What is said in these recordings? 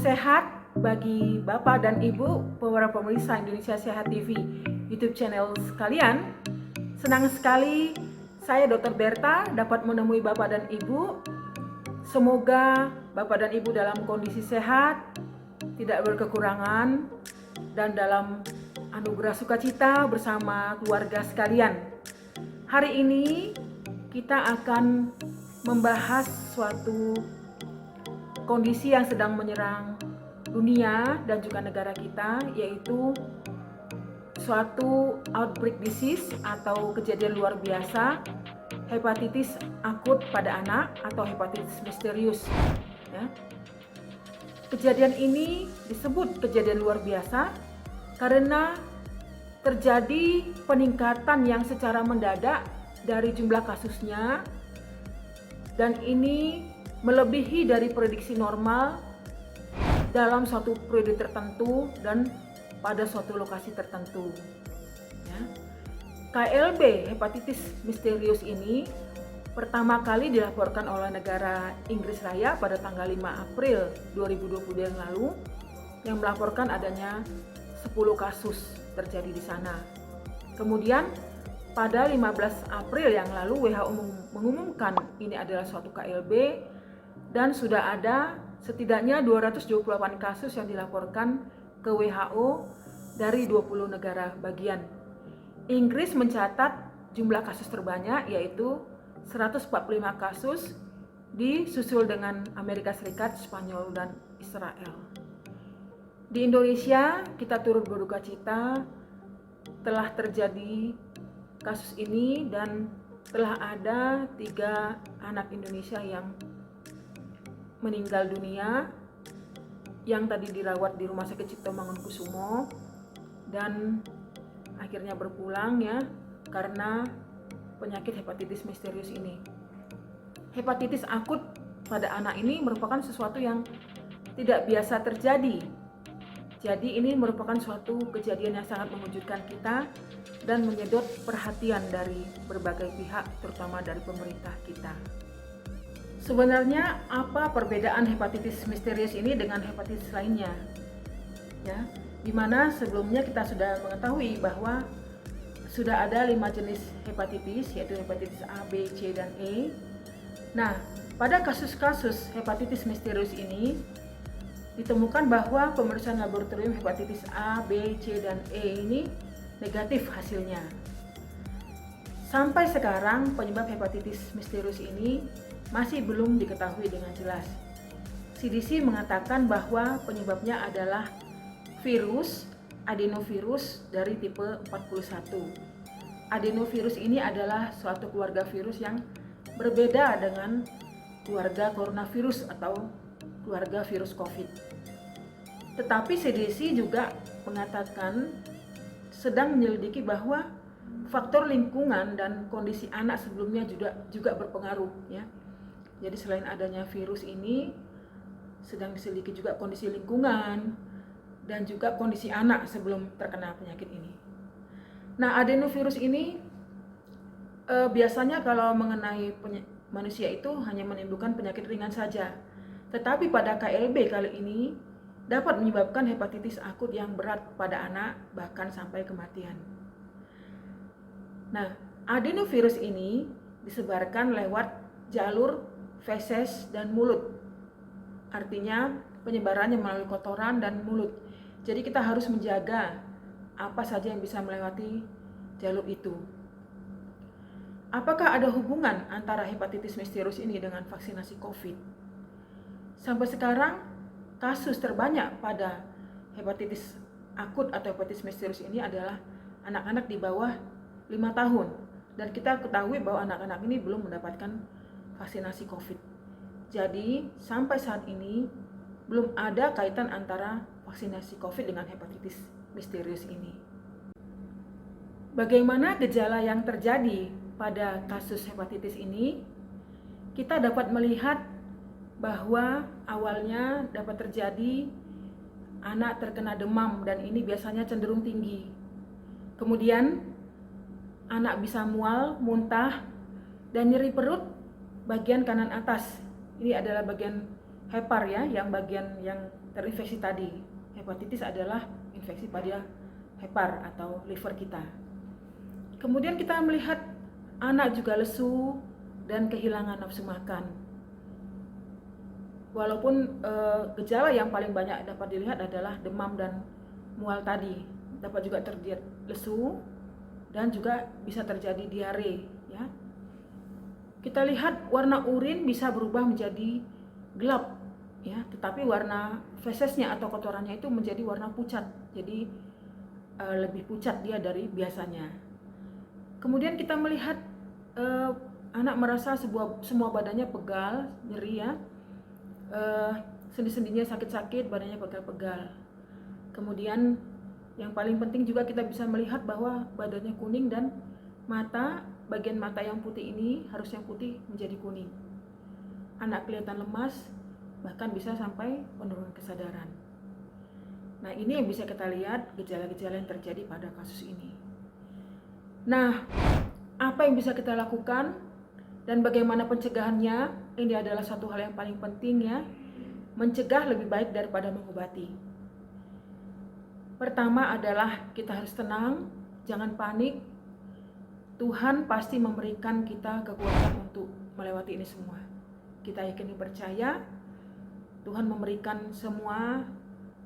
sehat bagi Bapak dan Ibu para pemirsa Indonesia Sehat TV YouTube channel sekalian. Senang sekali saya Dr. Berta dapat menemui Bapak dan Ibu. Semoga Bapak dan Ibu dalam kondisi sehat, tidak berkekurangan, dan dalam anugerah sukacita bersama keluarga sekalian. Hari ini kita akan membahas suatu kondisi yang sedang menyerang dunia dan juga negara kita, yaitu suatu outbreak disease atau kejadian luar biasa hepatitis akut pada anak atau hepatitis misterius. Ya. Kejadian ini disebut kejadian luar biasa karena terjadi peningkatan yang secara mendadak dari jumlah kasusnya, dan ini melebihi dari prediksi normal dalam suatu periode tertentu dan pada suatu lokasi tertentu. Ya. KLB hepatitis misterius ini pertama kali dilaporkan oleh negara Inggris Raya pada tanggal 5 April 2020 yang lalu, yang melaporkan adanya 10 kasus terjadi di sana. Kemudian pada 15 April yang lalu WHO mengumumkan ini adalah suatu KLB dan sudah ada setidaknya 228 kasus yang dilaporkan ke WHO dari 20 negara bagian. Inggris mencatat jumlah kasus terbanyak yaitu 145 kasus, disusul dengan Amerika Serikat, Spanyol, dan Israel. Di Indonesia kita turut berduka cita telah terjadi kasus ini dan telah ada 3 anak Indonesia yang meninggal dunia yang tadi dirawat di Rumah Sakit Cipto Mangunkusumo dan akhirnya berpulang ya karena penyakit hepatitis misterius ini. Hepatitis akut pada anak ini merupakan sesuatu yang tidak biasa terjadi. Jadi ini merupakan suatu kejadian yang sangat mengejutkan kita dan menyedot perhatian dari berbagai pihak, terutama dari pemerintah kita. Sebenarnya apa perbedaan hepatitis misterius ini dengan hepatitis lainnya? Ya, dimana sebelumnya kita sudah mengetahui bahwa sudah ada 5 jenis hepatitis, yaitu hepatitis A, B, C, dan E. Nah, pada kasus-kasus hepatitis misterius ini ditemukan bahwa pemeriksaan laboratorium hepatitis A, B, C, dan E ini negatif hasilnya. Sampai sekarang penyebab hepatitis misterius ini masih belum diketahui dengan jelas. CDC mengatakan bahwa penyebabnya adalah virus adenovirus dari tipe 41. Adenovirus ini adalah suatu keluarga virus yang berbeda dengan keluarga coronavirus atau keluarga virus COVID. Tetapi CDC juga mengatakan sedang menyelidiki bahwa faktor lingkungan dan kondisi anak sebelumnya juga berpengaruh ya. Jadi selain adanya virus ini sedang diselidiki juga kondisi lingkungan dan juga kondisi anak sebelum terkena penyakit ini. Nah, adenovirus ini biasanya kalau mengenai manusia itu hanya menimbulkan penyakit ringan saja. Tetapi pada KLB kali ini dapat menyebabkan hepatitis akut yang berat pada anak, bahkan sampai kematian. Nah, adenovirus ini disebarkan lewat jalur feses dan mulut. Artinya penyebarannya melalui kotoran dan mulut. Jadi kita harus menjaga apa saja yang bisa melewati jalur itu. Apakah ada hubungan antara hepatitis misterius ini dengan vaksinasi COVID? Sampai sekarang kasus terbanyak pada hepatitis akut atau hepatitis misterius ini adalah anak-anak di bawah 5 tahun. Dan kita ketahui bahwa anak-anak ini belum mendapatkan vaksinasi COVID. Jadi sampai saat ini belum ada kaitan antara vaksinasi COVID dengan hepatitis misterius ini. Bagaimana gejala yang terjadi pada kasus hepatitis ini? Kita dapat melihat bahwa awalnya dapat terjadi anak terkena demam dan ini biasanya cenderung tinggi. Kemudian anak bisa mual, muntah, dan nyeri perut bagian kanan atas. Ini adalah bagian hepar ya, yang bagian yang terinfeksi tadi. Hepatitis adalah infeksi pada hepar atau liver kita. Kemudian kita melihat anak juga lesu dan kehilangan nafsu makan. Walaupun gejala yang paling banyak dapat dilihat adalah demam dan mual tadi, dapat juga terjadi lesu dan juga bisa terjadi diare, ya. Kita lihat warna urin bisa berubah menjadi gelap, ya, tetapi warna fesesnya atau kotorannya itu menjadi warna pucat, jadi lebih pucat dia dari biasanya. Kemudian kita melihat anak merasa semua badannya pegal, nyeri, ya. Sendi-sendinya sakit-sakit, badannya pegal-pegal. Kemudian yang paling penting juga kita bisa melihat bahwa badannya kuning dan bagian mata yang putih ini harusnya putih menjadi kuning. Anak kelihatan lemas, bahkan bisa sampai penurunan kesadaran. Nah, ini yang bisa kita lihat gejala-gejala yang terjadi pada kasus ini. Nah, apa yang bisa kita lakukan dan bagaimana pencegahannya? Ini adalah satu hal yang paling penting, ya. Mencegah lebih baik daripada mengobati. Pertama adalah kita harus tenang, jangan panik. Tuhan pasti memberikan kita kekuatan untuk melewati ini semua. Kita yakini percaya Tuhan memberikan semua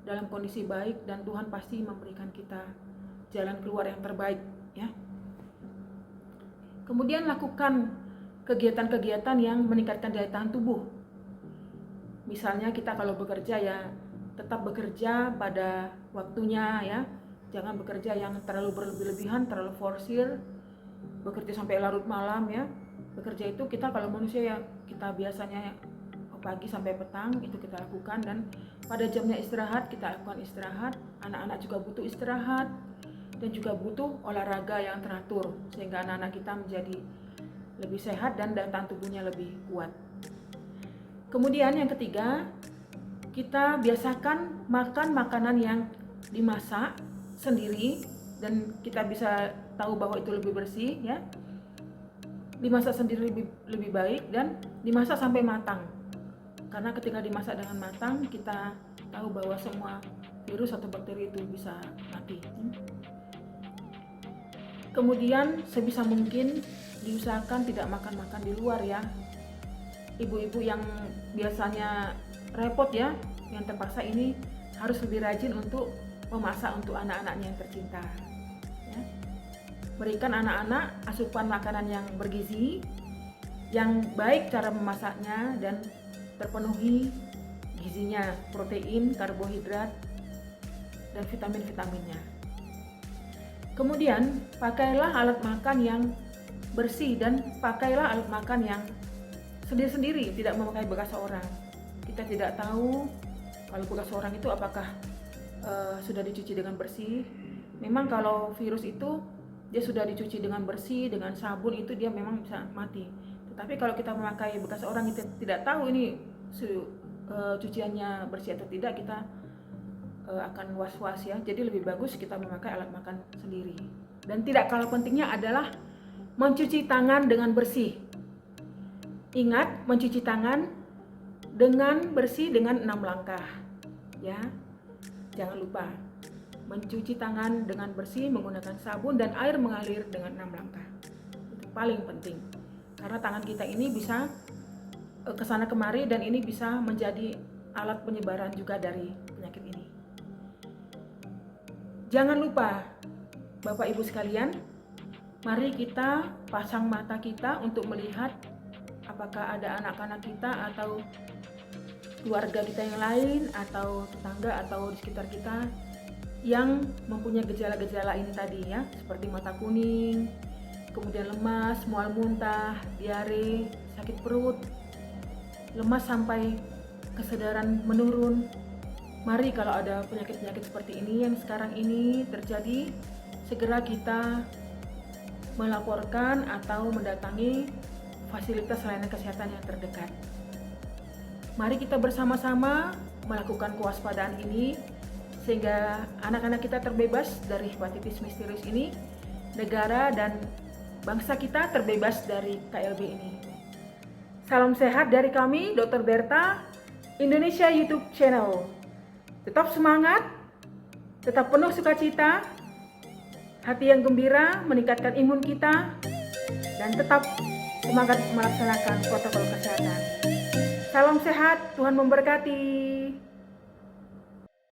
dalam kondisi baik dan Tuhan pasti memberikan kita jalan keluar yang terbaik, ya. Kemudian lakukan kegiatan-kegiatan yang meningkatkan daya tahan tubuh. Misalnya kita kalau bekerja, ya tetap bekerja pada waktunya, ya. Jangan bekerja yang terlalu berlebih-lebihan, terlalu forsir, bekerja sampai larut malam, ya. Bekerja itu kita kalau manusia, ya kita biasanya pagi sampai petang itu kita lakukan, dan pada jamnya istirahat kita lakukan istirahat. Anak-anak juga butuh istirahat dan juga butuh olahraga yang teratur sehingga anak-anak kita menjadi lebih sehat dan daya tahan tubuhnya lebih kuat. Kemudian yang ketiga, kita biasakan makan makanan yang dimasak sendiri dan kita bisa tahu bahwa itu lebih bersih, ya. Dimasak sendiri lebih baik dan dimasak sampai matang. Karena ketika dimasak dengan matang, kita tahu bahwa semua virus atau bakteri itu bisa mati. Kemudian sebisa mungkin diusahakan tidak makan-makan di luar, ya. Ibu-ibu yang biasanya repot, ya, yang terpaksa ini harus lebih rajin untuk memasak untuk anak-anaknya yang tercinta, ya. Berikan anak-anak asupan makanan yang bergizi, yang baik cara memasaknya dan terpenuhi gizinya, protein, karbohidrat, dan vitamin-vitaminnya. Kemudian pakailah alat makan yang bersih dan pakailah alat makan yang sendiri-sendiri, tidak memakai bekas orang. Kita tidak tahu kalau bekas orang itu apakah sudah dicuci dengan bersih. Memang kalau virus itu dia sudah dicuci dengan bersih, dengan sabun, itu dia memang bisa mati. Tetapi kalau kita memakai bekas orang, kita tidak tahu ini cuciannya bersih atau tidak, kita akan was-was, ya. Jadi lebih bagus kita memakai alat makan sendiri. Dan tidak kalah pentingnya adalah mencuci tangan dengan bersih. Ingat, mencuci tangan dengan bersih dengan 6 langkah, ya. Jangan lupa mencuci tangan dengan bersih menggunakan sabun dan air mengalir dengan 6 langkah. Itu paling penting. Karena tangan kita ini bisa kesana kemari dan ini bisa menjadi alat penyebaran juga dari penyakit ini. Jangan lupa, Bapak Ibu sekalian, mari kita pasang mata kita untuk melihat apakah ada anak-anak kita atau keluarga kita yang lain atau tetangga atau di sekitar kita yang mempunyai gejala-gejala ini tadi, ya, seperti mata kuning, kemudian lemas, mual muntah, diare, sakit perut, lemas sampai kesadaran menurun. Mari kalau ada penyakit-penyakit seperti ini yang sekarang ini terjadi, segera kita melaporkan atau mendatangi fasilitas layanan kesehatan yang terdekat. Mari kita bersama-sama melakukan kewaspadaan ini sehingga anak-anak kita terbebas dari hepatitis misterius ini, negara dan bangsa kita terbebas dari KLB ini. Salam sehat dari kami, Dr. Berta, Indonesia YouTube Channel. Tetap semangat, tetap penuh sukacita, hati yang gembira meningkatkan imun kita, dan tetap semangat melaksanakan protokol kesehatan. Salam sehat, Tuhan memberkati.